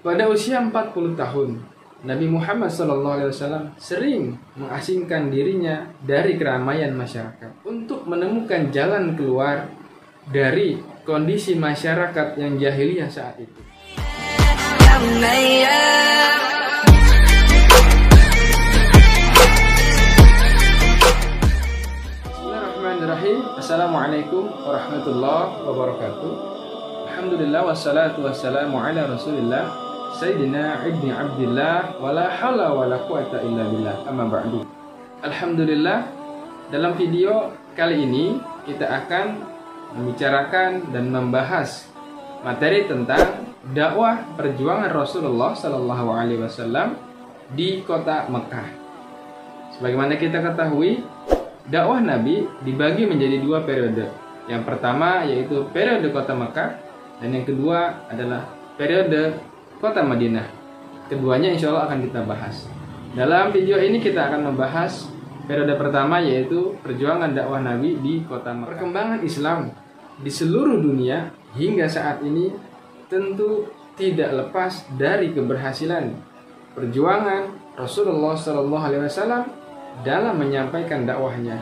Pada usia 40 tahun, Nabi Muhammad SAW sering mengasingkan dirinya dari keramaian masyarakat untuk menemukan jalan keluar dari kondisi masyarakat yang jahiliyah saat itu. Bismillahirrahmanirrahim. Assalamualaikum warahmatullahi wabarakatuh. Alhamdulillah wassalatu wassalamu ala Rasulillah Sayyidina Ibni Abdillah wala hawla wala quwata illa billah, amma ba'du. Alhamdulillah, dalam video kali ini kita akan membicarakan dan membahas materi tentang dakwah perjuangan Rasulullah Sallallahu Alaihi Wasallam di kota Mekah. Sebagaimana kita ketahui, dakwah Nabi dibagi menjadi dua periode. Yang pertama yaitu periode kota Mekah, dan yang kedua adalah periode kota Madinah. Keduanya insya Allah akan kita bahas. Dalam video ini kita akan membahas periode pertama yaitu perjuangan dakwah Nabi di kota Mekah. Perkembangan Islam di seluruh dunia hingga saat ini tentu tidak lepas dari keberhasilan perjuangan Rasulullah SAW dalam menyampaikan dakwahnya.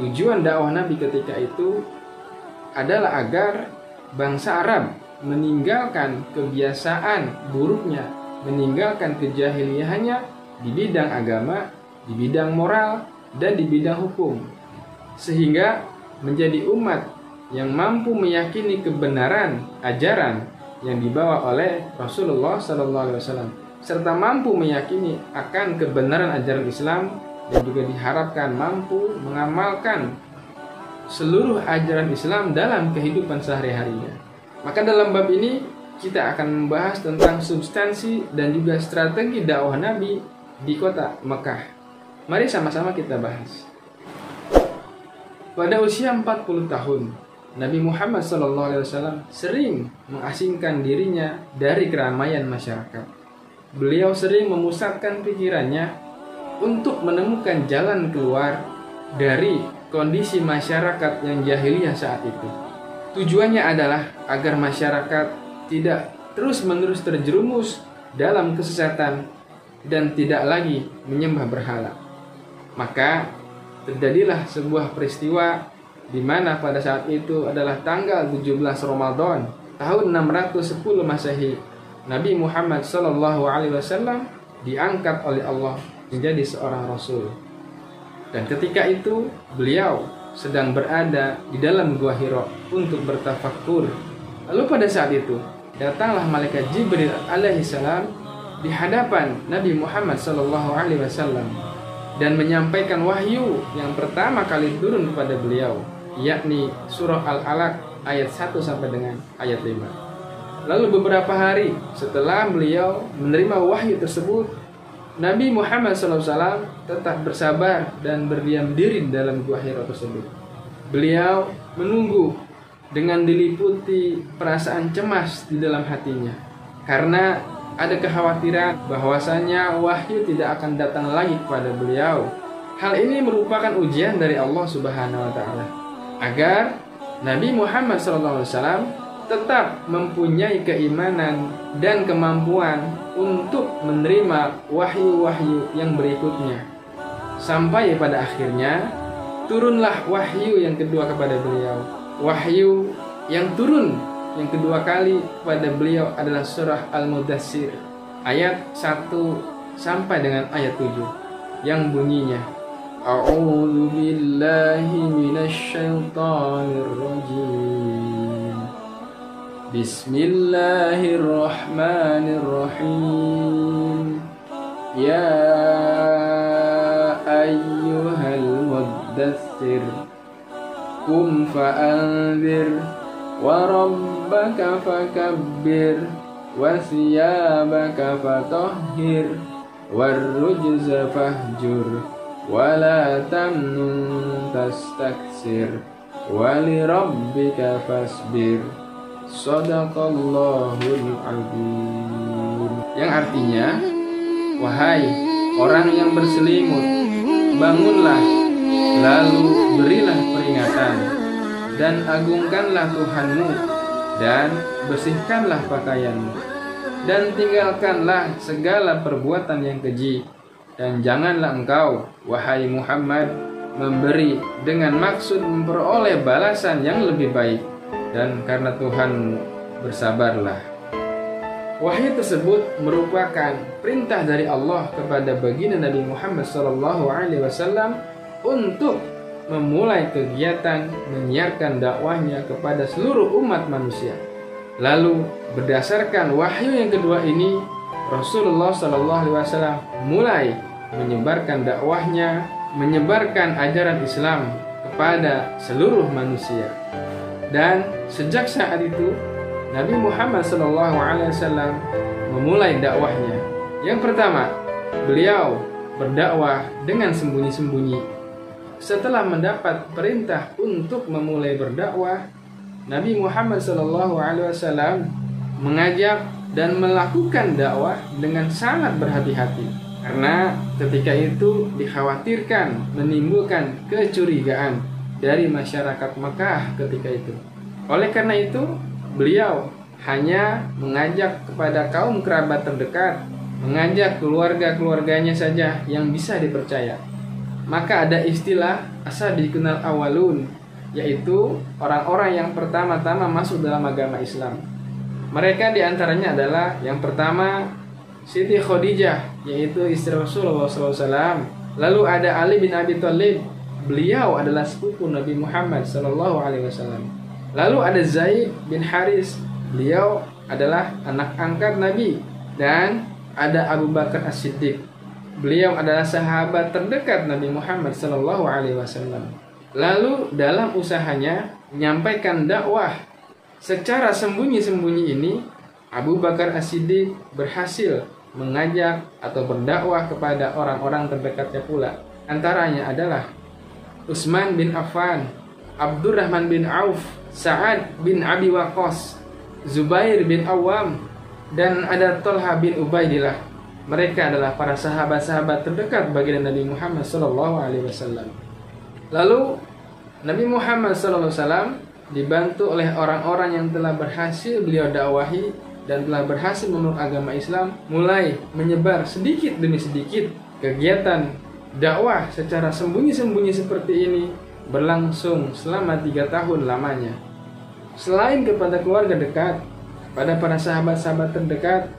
Tujuan dakwah Nabi ketika itu adalah agar bangsa Arab meninggalkan kebiasaan buruknya, meninggalkan kejahiliahannya di bidang agama, di bidang moral, dan di bidang hukum, sehingga menjadi umat yang mampu meyakini kebenaran ajaran yang dibawa oleh Rasulullah SAW, serta mampu meyakini akan kebenaran ajaran Islam, dan juga diharapkan mampu mengamalkan seluruh ajaran Islam dalam kehidupan sehari-harinya. Maka dalam bab ini kita akan membahas tentang substansi dan juga strategi dakwah Nabi di kota Mekah. Mari sama-sama kita bahas. Pada usia 40 tahun, Nabi Muhammad SAW sering mengasingkan dirinya dari keramaian masyarakat. Beliau sering memusatkan pikirannya untuk menemukan jalan keluar dari kondisi masyarakat yang jahiliyah saat itu. Tujuannya adalah agar masyarakat tidak terus-menerus terjerumus dalam kesesatan dan tidak lagi menyembah berhala. Maka terjadilah sebuah peristiwa di mana pada saat itu adalah tanggal 17 Ramadan tahun 610 Masehi. Nabi Muhammad SAW diangkat oleh Allah menjadi seorang rasul. Dan ketika itu beliau sedang berada di dalam gua Hira untuk bertafakkur. Lalu pada saat itu datanglah malaikat Jibril alaihissalam di hadapan Nabi Muhammad SAW dan menyampaikan wahyu yang pertama kali turun kepada beliau, yakni surah Al-Alaq ayat 1 sampai dengan ayat 5. Lalu beberapa hari setelah beliau menerima wahyu tersebut, Nabi Muhammad SAW tetap bersabar dan berdiam diri dalam gua Hira tersebut. Beliau menunggu dengan diliputi perasaan cemas di dalam hatinya, karena ada kekhawatiran bahwasanya wahyu tidak akan datang lagi kepada beliau. Hal ini merupakan ujian dari Allah Subhanahu wa Ta'ala agar Nabi Muhammad SAW tetap mempunyai keimanan dan kemampuan untuk menerima wahyu-wahyu yang berikutnya. Sampai pada akhirnya turunlah wahyu yang kedua kepada beliau. Wahyu yang turun yang kedua kali kepada beliau adalah surah Al-Mudaththir ayat 1 sampai dengan ayat 7 yang bunyinya, A'udzu billahi minasy syaithanir rajim. Bismillahirrahmanirrahim. Ya ayyuhal muddaththir qum fa'anzir wa rabbaka fakabbir wa thiyabaka fatahhir warrujza fahjur wa la tamnun tastakthir wa li rabbika fasbir. Shadaqallahul azim. Yang artinya, wahai orang yang berselimut, bangunlah, lalu berilah peringatan, dan agungkanlah Tuhanmu, dan bersihkanlah pakaianmu. dan tinggalkanlah segala perbuatan yang keji. Dan janganlah engkau, wahai Muhammad, memberi dengan maksud memperoleh balasan yang lebih baik, dan karena Tuhan bersabarlah. Wahyu tersebut merupakan perintah dari Allah kepada baginda Nabi Muhammad SAW untuk memulai kegiatan menyiarkan dakwahnya kepada seluruh umat manusia. Lalu berdasarkan wahyu yang kedua ini, Rasulullah SAW mulai menyebarkan dakwahnya, menyebarkan ajaran Islam kepada seluruh manusia. Dan sejak saat itu Nabi Muhammad SAW memulai dakwahnya. Yang pertama, beliau berdakwah dengan sembunyi-sembunyi. Setelah mendapat perintah untuk memulai berdakwah, Nabi Muhammad SAW mengajak dan melakukan dakwah dengan sangat berhati-hati, karena ketika itu dikhawatirkan menimbulkan kecurigaan dari masyarakat Mekah ketika itu. Oleh karena itu, beliau hanya mengajak kepada kaum kerabat terdekat, mengajak keluarga-keluarganya saja yang bisa dipercaya. Maka ada istilah as-sabiqunal awwalun, yaitu orang-orang yang pertama-tama masuk dalam agama Islam. Mereka diantaranya adalah yang pertama Siti Khadijah, yaitu istri Rasulullah SAW. Lalu ada Ali bin Abi Thalib, beliau adalah sepupu Nabi Muhammad SAW. Lalu ada Zaid bin Haris, beliau adalah anak angkat Nabi. Dan ada Abu Bakar As-Siddiq, beliau adalah sahabat terdekat Nabi Muhammad SAW. Lalu dalam usahanya menyampaikan dakwah secara sembunyi-sembunyi ini, Abu Bakar As-Siddiq berhasil mengajak atau berdakwah kepada orang-orang terdekatnya pula. Antaranya adalah Utsman bin Affan, Abdurrahman bin Auf, Sa'ad bin Abi Waqqas, Zubair bin Awam, dan ada Thalha bin Ubaidillah. Mereka adalah para sahabat-sahabat terdekat baginda Nabi Muhammad SAW. Lalu Nabi Muhammad SAW dibantu oleh orang-orang yang telah berhasil beliau dakwahi dan telah berhasil memeluk agama Islam, mulai menyebar sedikit demi sedikit. Kegiatan dakwah secara sembunyi-sembunyi seperti ini berlangsung selama 3 tahun lamanya. Selain kepada keluarga dekat, pada para sahabat-sahabat terdekat,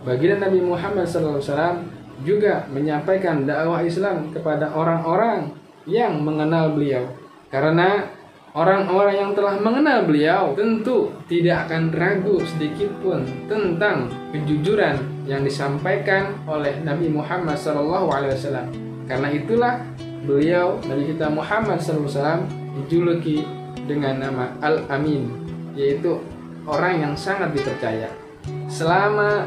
baginda Nabi Muhammad SAW juga menyampaikan dakwah Islam kepada orang-orang yang mengenal beliau. Karena orang-orang yang telah mengenal beliau tentu tidak akan ragu sedikit pun tentang kejujuran yang disampaikan oleh Nabi Muhammad SAW. Karena itulah beliau, Nabi kita Muhammad SAW, dijuluki dengan nama Al-Amin, yaitu orang yang sangat dipercaya. Selama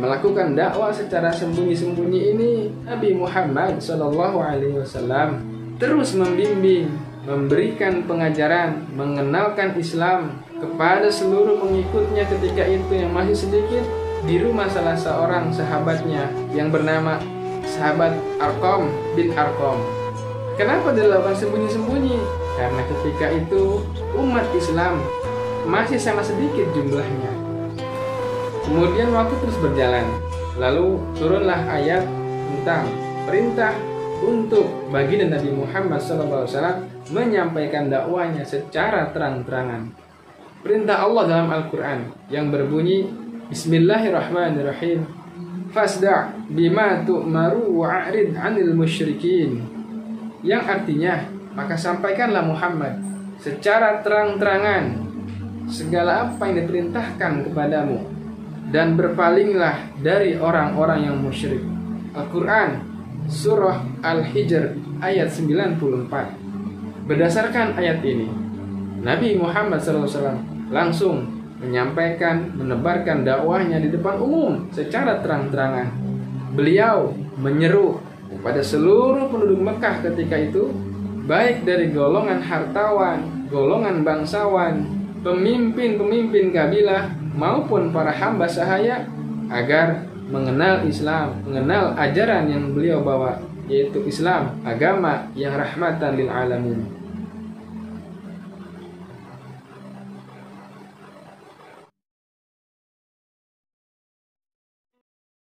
melakukan dakwah secara sembunyi-sembunyi ini, Nabi Muhammad SAW terus membimbing, memberikan pengajaran, mengenalkan Islam kepada seluruh pengikutnya ketika itu yang masih sedikit, di rumah salah seorang sahabatnya yang bernama sahabat Arqam bin Arqam. Kenapa dilakukan sembunyi-sembunyi? Karena ketika itu umat Islam masih sangat sedikit jumlahnya. Kemudian waktu terus berjalan, lalu turunlah ayat tentang perintah untuk baginda Nabi Muhammad SAW menyampaikan dakwahnya secara terang-terangan. Perintah Allah dalam Al-Quran yang berbunyi, Bismillahirrahmanirrahim, Fasda' bima tu'maru wa'arid 'anil musyrikin. Yang artinya, maka sampaikanlah Muhammad secara terang-terangan segala apa yang diperintahkan kepadamu, dan berpalinglah dari orang-orang yang musyrik. Al-Quran Surah Al-Hijr ayat 94. Berdasarkan ayat ini, Nabi Muhammad SAW langsung menyampaikan, menebarkan dakwahnya di depan umum secara terang-terangan. Beliau menyeru kepada seluruh penduduk Mekah ketika itu, baik dari golongan hartawan, golongan bangsawan, pemimpin-pemimpin kabilah, maupun para hamba sahaya, agar mengenal Islam, mengenal ajaran yang beliau bawa, yaitu Islam, agama yang rahmatan lil alamin.